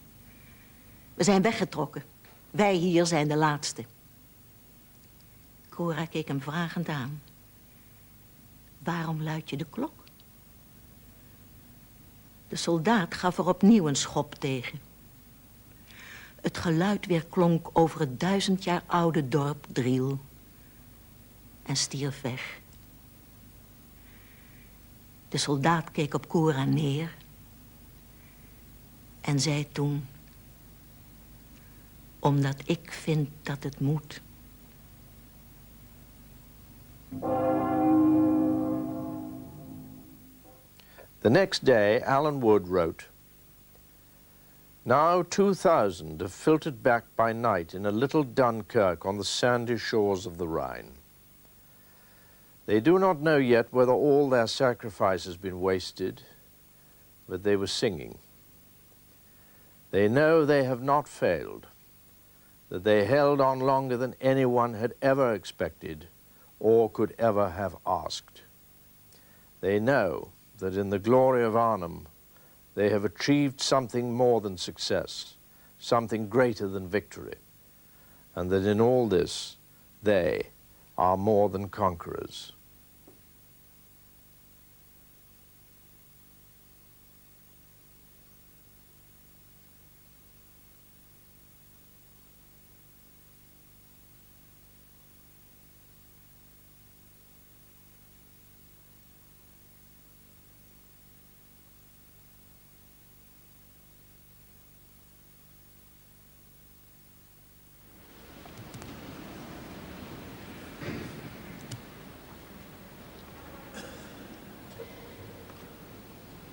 We zijn weggetrokken. Wij hier zijn de laatste. Cora keek hem vragend aan. Waarom luid je de klok? De soldaat gaf er opnieuw een schop tegen. Het geluid weerklonk over het 1000 jaar oude dorp Driel en stierf weg. De soldaat keek op Cora neer en zei toen: omdat ik vind dat het moet. The next day, Alan Wood wrote, "Now 2,000 have filtered back by night in a little Dunkirk on the sandy shores of the Rhine. They do not know yet whether all their sacrifice has been wasted, but they were singing. They know they have not failed, that they held on longer than anyone had ever expected or could ever have asked. They know that in the glory of Arnhem, they have achieved something more than success, something greater than victory, and that in all this, they are more than conquerors."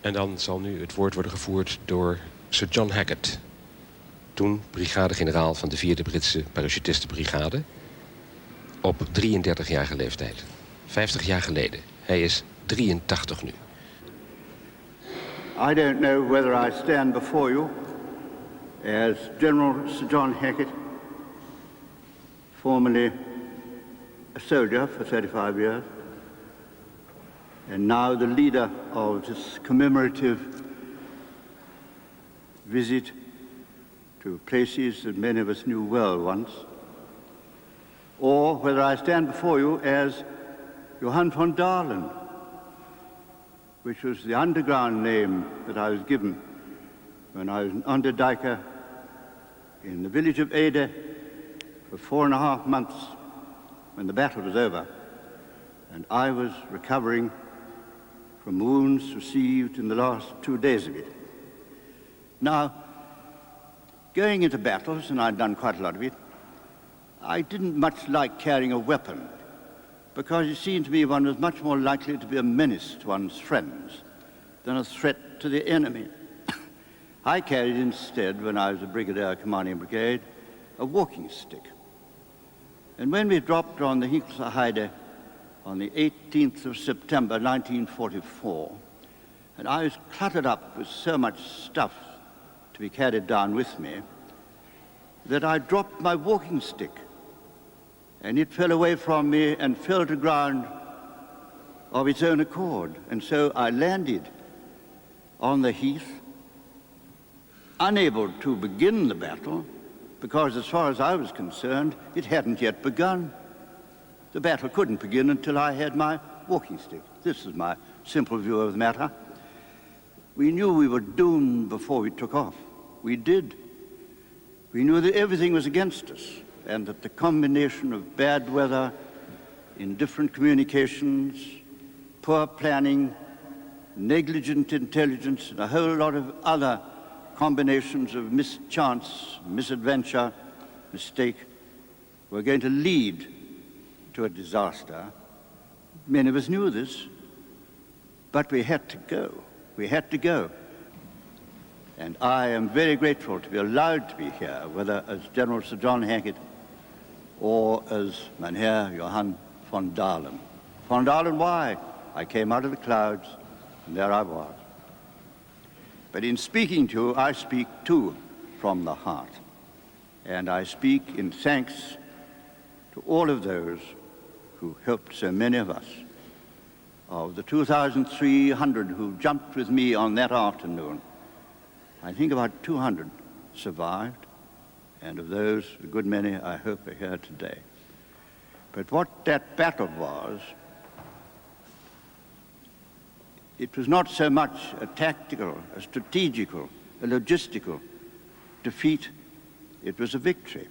En dan zal nu het woord worden gevoerd door Sir John Hackett. Toen brigadegeneraal van de 4e Britse parachutistenbrigade. Op 33-jarige leeftijd. 50 jaar geleden. Hij is 83 nu. I don't know whether I stand before you as General Sir John Hackett, formerly a soldier for 35 years, and now the leader of this commemorative visit to places that many of us knew well once, or whether I stand before you as Johan van Dalen, which was the underground name that I was given when I was an underdiker in the village of Ede for 4.5 months when the battle was over, and I was recovering from wounds received in the last 2 days of it. Now, going into battles, and I'd done quite a lot of it, I didn't much like carrying a weapon, because it seemed to me one was much more likely to be a menace to one's friends than a threat to the enemy. I carried instead, when I was a brigadier commanding brigade, a walking stick. And when we dropped on the Hinkelse Heide on the 18th of September 1944, and I was cluttered up with so much stuff to be carried down with me, that I dropped my walking stick, and it fell away from me and fell to ground of its own accord. And so I landed on the heath, unable to begin the battle, because as far as I was concerned, it hadn't yet begun. The battle couldn't begin until I had my walking stick. This is my simple view of the matter. We knew we were doomed before we took off. We did. We knew that everything was against us and that the combination of bad weather, indifferent communications, poor planning, negligent intelligence, and a whole lot of other combinations of mischance, misadventure, mistake, were going to lead to a disaster. Many of us knew this, but we had to go. We had to go. And I am very grateful to be allowed to be here, whether as General Sir John Hackett or as Mynheer Johan von Dahlen. Von Dahlen, why? I came out of the clouds, and there I was. But in speaking to you, I speak too from the heart. And I speak in thanks to all of those who helped so many of us. Of the 2,300 who jumped with me on that afternoon, I think about 200 survived, and of those, a good many, I hope, are here today. But what that battle was, it was not so much a tactical, a strategical, a logistical defeat. It was a victory.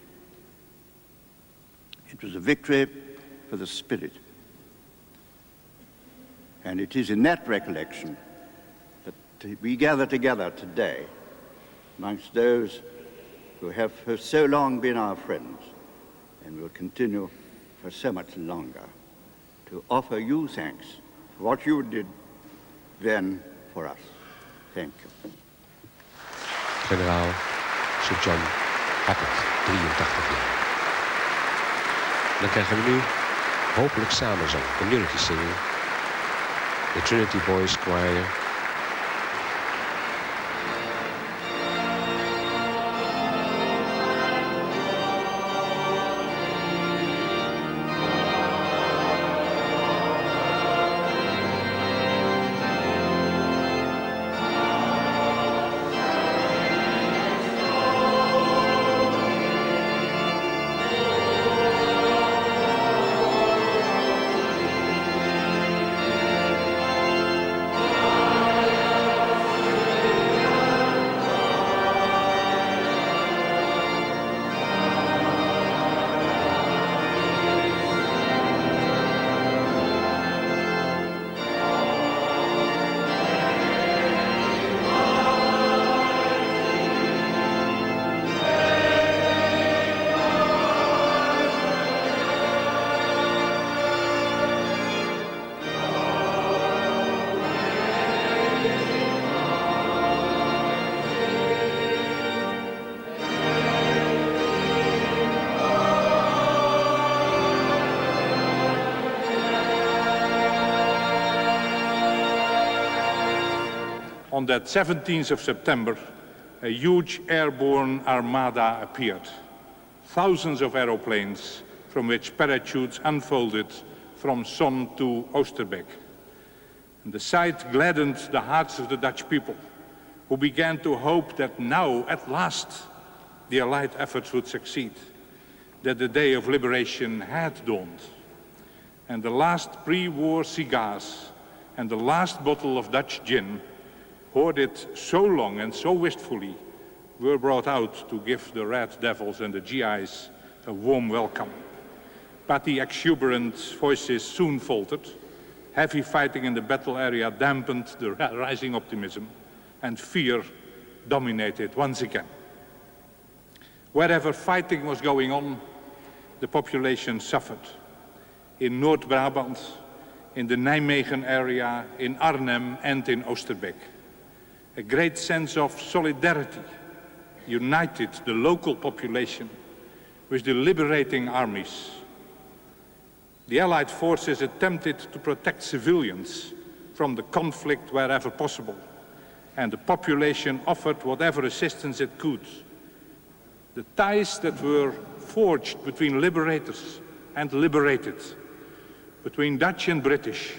It was a victory for the spirit. And it is in that recollection that we gather together today amongst those who have for so long been our friends and will continue for so much longer, to offer you thanks for what you did then for us. Thank you. Generaal Sir John Hackett, 83 jaar. Dan krijgen we nu hopelijk samenzang, community singing. The Trinity Boys Choir. On that 17th of September, a huge airborne armada appeared. Thousands of aeroplanes from which parachutes unfolded from Son to Oosterbeek. And the sight gladdened the hearts of the Dutch people, who began to hope that now, at last, the Allied efforts would succeed, that the day of liberation had dawned. And the last pre-war cigars and the last bottle of Dutch gin, hoarded so long and so wistfully, were brought out to give the Red Devils and the GIs a warm welcome. But the exuberant voices soon faltered. Heavy fighting in the battle area dampened the rising optimism, and fear dominated once again. Wherever fighting was going on, the population suffered. In North Brabant, in the Nijmegen area, in Arnhem and in Oosterbeek. A great sense of solidarity united the local population with the liberating armies. The Allied forces attempted to protect civilians from the conflict wherever possible, and the population offered whatever assistance it could. The ties that were forged between liberators and liberated, between Dutch and British,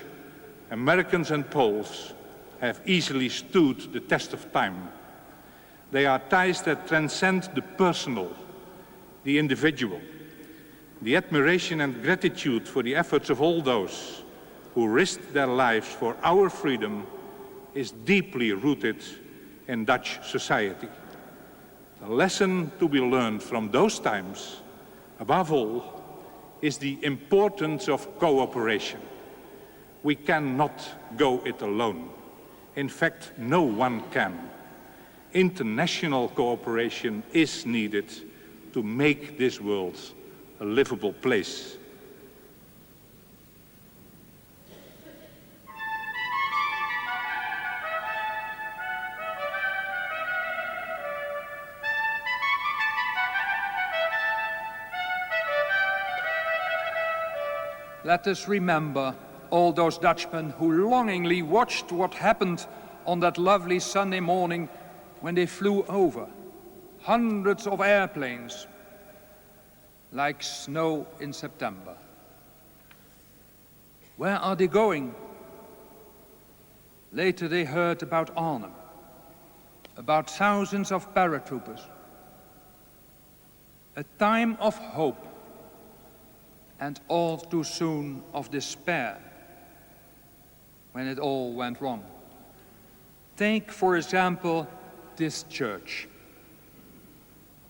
Americans and Poles, have easily stood the test of time. They are ties that transcend the personal, the individual. The admiration and gratitude for the efforts of all those who risked their lives for our freedom is deeply rooted in Dutch society. The lesson to be learned from those times, above all, is the importance of cooperation. We cannot go it alone. In fact, no one can. International cooperation is needed to make this world a livable place. Let us remember all those Dutchmen who longingly watched what happened on that lovely Sunday morning when they flew over. Hundreds of airplanes, like snow in September. Where are they going? Later they heard about Arnhem, about thousands of paratroopers. A time of hope, and all too soon of despair when it all went wrong. Take, for example, this church.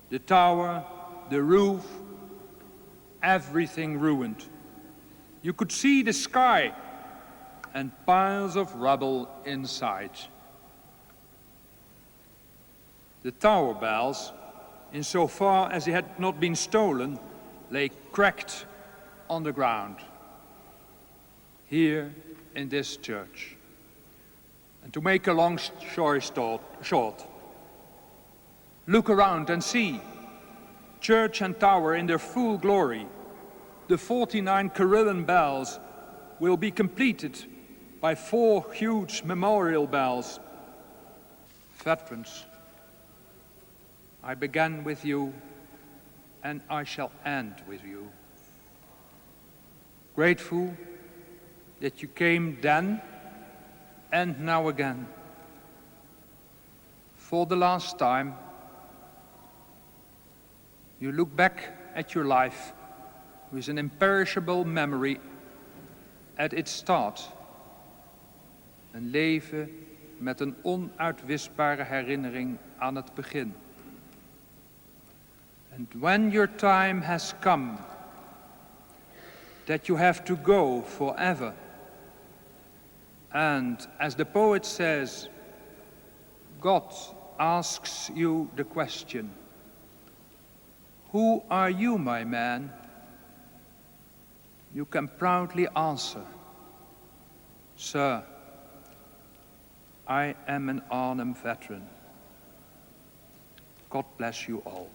The tower, the roof, everything ruined. You could see the sky and piles of rubble inside. The tower bells, insofar as they had not been stolen, lay cracked on the ground, here in this church. And to make a long story short, look around and see, church and tower in their full glory. The 49 carillon bells will be completed by 4 huge memorial bells. Veterans, I began with you and I shall end with you. Grateful that you came then and now again. For the last time, you look back at your life with an imperishable memory at its start. Een leven met een onuitwisbare herinnering aan het begin. And when your time has come, that you have to go forever. And as the poet says, God asks you the question, who are you, my man? You can proudly answer, Sir, I am an Arnhem veteran. God bless you all.